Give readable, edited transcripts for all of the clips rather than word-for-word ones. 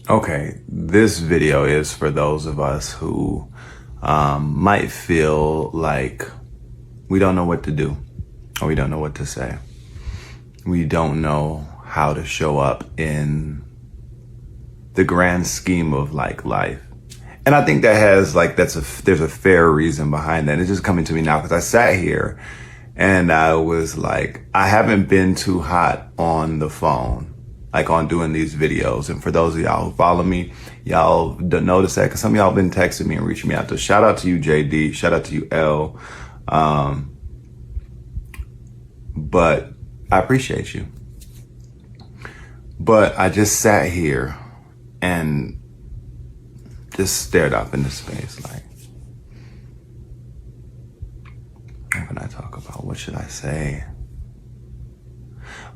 Okay, this video is for those of us who might feel like we don't know what to do or we don't know what to say. We don't know how to show up in the grand scheme of like life. And I think that has like, there's a fair reason behind that. It's just coming to me now because I sat here and I was like, I haven't been too hot on the phone, like on doing these videos. And for those of y'all who follow me, y'all notice that because some of y'all been texting me and reaching me out. So shout out to you, JD. Shout out to you, L. But I appreciate you. But I just sat here and just stared up into space like, what can I talk about? What should I say?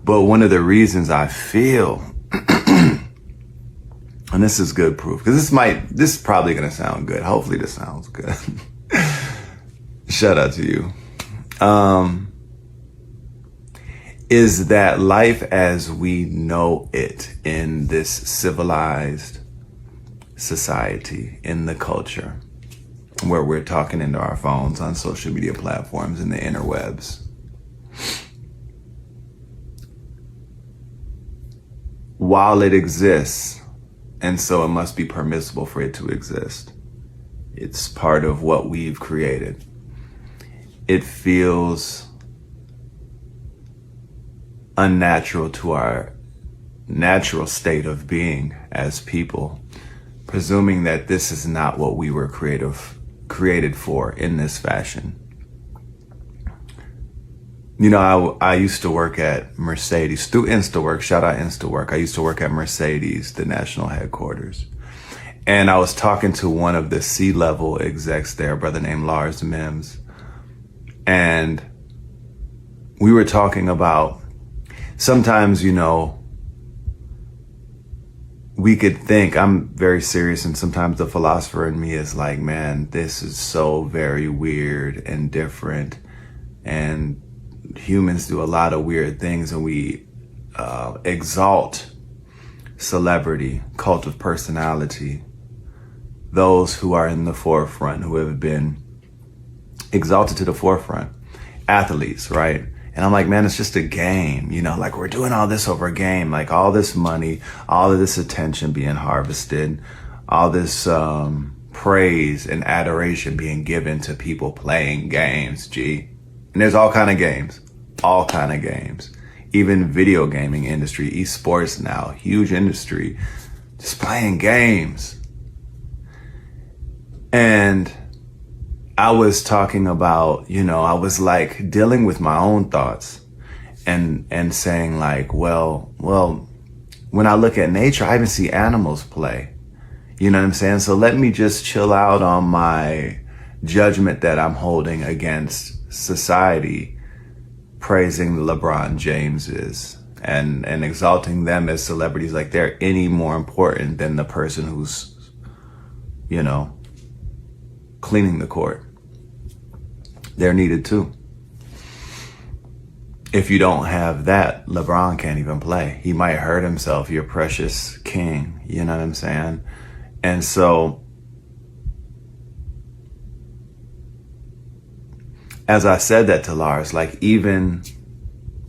But one of the reasons I feel, and this is good proof, because this is probably going to sound good. Hopefully this sounds good. Shout out to you. Is that life as we know it in this civilized society, in the culture, where we're talking into our phones on social media platforms in the interwebs, while it exists, and so it must be permissible for it to exist. It's part of what we've created. It feels unnatural to our natural state of being as people, presuming that this is not what we were created for in this fashion. You know, I used to work at Mercedes through InstaWork. Shout out InstaWork. I used to work at Mercedes, the national headquarters. And I was talking to one of the C-level execs there, a brother named Lars Mims. And we were talking about sometimes, you know, we could think, I'm very serious, and sometimes the philosopher in me is like, man, this is so very weird and different. And humans do a lot of weird things, and we exalt celebrity, cult of personality, those who are in the forefront, who have been exalted to the forefront, athletes, right? And I'm like, man, it's just a game, you know, like we're doing all this over a game, like all this money, all of this attention being harvested, all this praise and adoration being given to people playing games, G. And there's all kind of games, even video gaming industry, esports now, huge industry, just playing games. And I was talking about, you know, I was like dealing with my own thoughts and saying like, well, when I look at nature, I even see animals play, you know what I'm saying? So let me just chill out on my judgment that I'm holding against society, praising the LeBron Jameses and exalting them as celebrities like they're any more important than the person who's, you know, cleaning the court. They're needed too. If you don't have that, LeBron can't even play. He might hurt himself, your precious king, you know what I'm saying? And so, as I said that to Lars, like even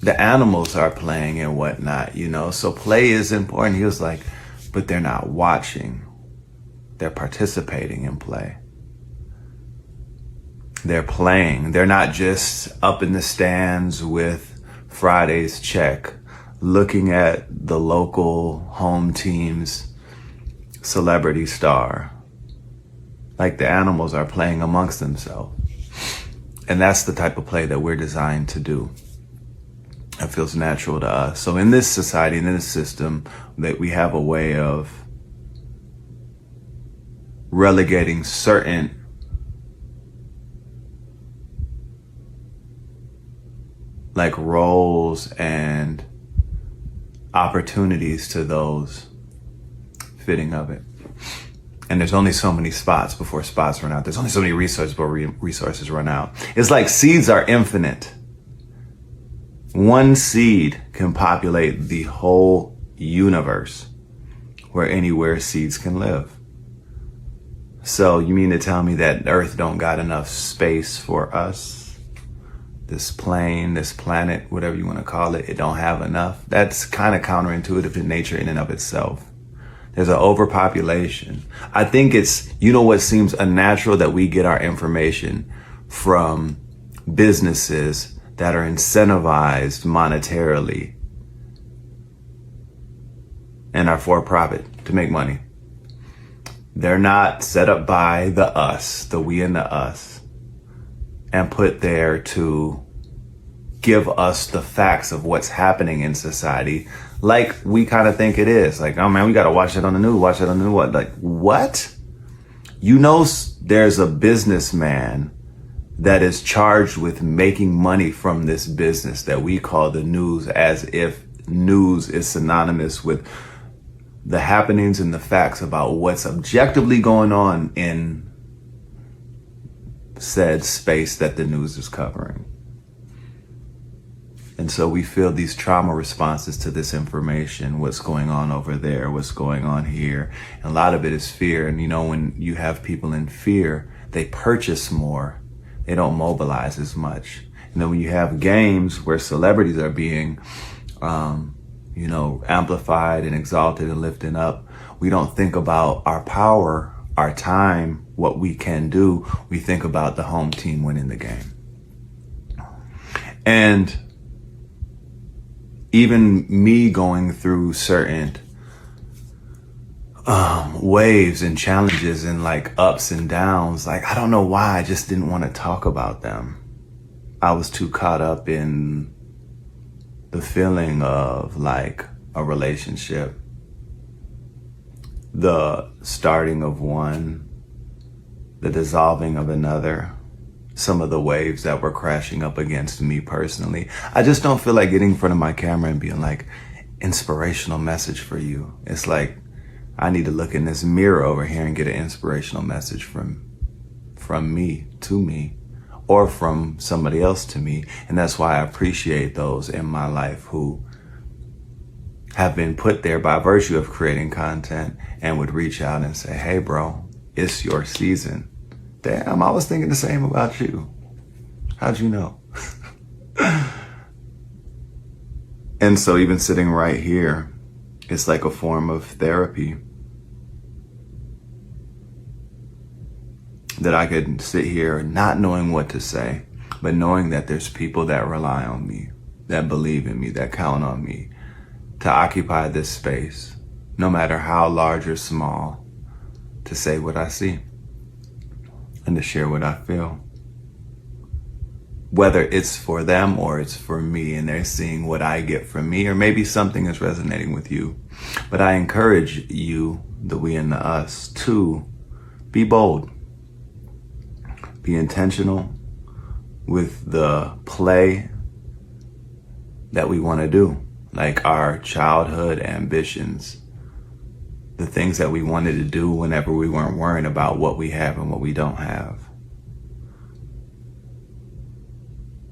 the animals are playing and whatnot, you know? So play is important. He was like, but they're not watching. They're participating in play. They're playing. They're not just up in the stands with Friday's check, looking at the local home team's celebrity star. Like the animals are playing amongst themselves. And that's the type of play that we're designed to do. It feels natural to us. So in this society, in this system, that we have a way of relegating certain like roles and opportunities to those fitting of it. And there's only so many spots before spots run out. There's only so many resources before resources run out. It's like seeds are infinite. One seed can populate the whole universe. where anywhere seeds can live. So you mean to tell me that Earth don't got enough space for us? This plane, this planet, whatever you want to call it, it don't have enough? That's kind of counterintuitive in nature in and of itself. There's an overpopulation. I think it's, you know what seems unnatural, that we get our information from businesses that are incentivized monetarily and are for profit to make money. They're not set up by the us, the we and the us, and put there to give us the facts of what's happening in society like we kind of think it is. Like, oh man, we got to watch it on the news, watch it on the news. What? Like, what? You know, there's a businessman that is charged with making money from this business that we call the news, as if news is synonymous with the happenings and the facts about what's objectively going on in said space that the news is covering. And so we feel these trauma responses to this information, what's going on over there, what's going on here. And a lot of it is fear. And you know, when you have people in fear, they purchase more. They don't mobilize as much. And then when you have games where celebrities are being, amplified and exalted and lifted up, we don't think about our power, our time, what we can do. We think about the home team winning the game. And even me going through certain waves and challenges and like ups and downs, like I don't know why I just didn't want to talk about them. I was too caught up in the feeling of like a relationship, the starting of one, the dissolving of another, some of the waves that were crashing up against me personally. I just don't feel like getting in front of my camera and being like, inspirational message for you. It's like, I need to look in this mirror over here and get an inspirational message from me to me, or from somebody else to me. And that's why I appreciate those in my life who have been put there by virtue of creating content and would reach out and say, hey bro, it's your season. Damn, I was thinking the same about you. How'd you know? And so even sitting right here, it's like a form of therapy that I could sit here not knowing what to say, but knowing that there's people that rely on me, that believe in me, that count on me to occupy this space, no matter how large or small, to say what I see and to share what I feel. Whether it's for them or it's for me and they're seeing what I get from me, or maybe something is resonating with you. But I encourage you, the we and the us, to be bold, be intentional with the play that we want to do, like our childhood ambitions, the things that we wanted to do whenever we weren't worrying about what we have and what we don't have.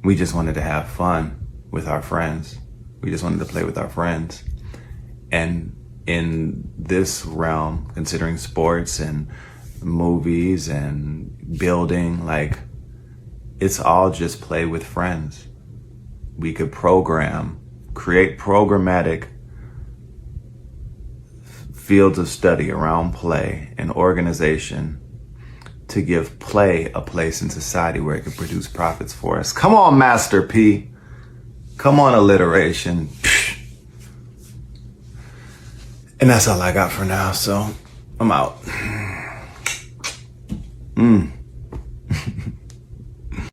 We just wanted to have fun with our friends. We just wanted to play with our friends. And in this realm, considering sports and movies and building, like, it's all just play with friends. We could create programmatic fields of study around play and organization to give play a place in society where it can produce profits for us. Come on, Master P. Come on, alliteration. And that's all I got for now, so I'm out.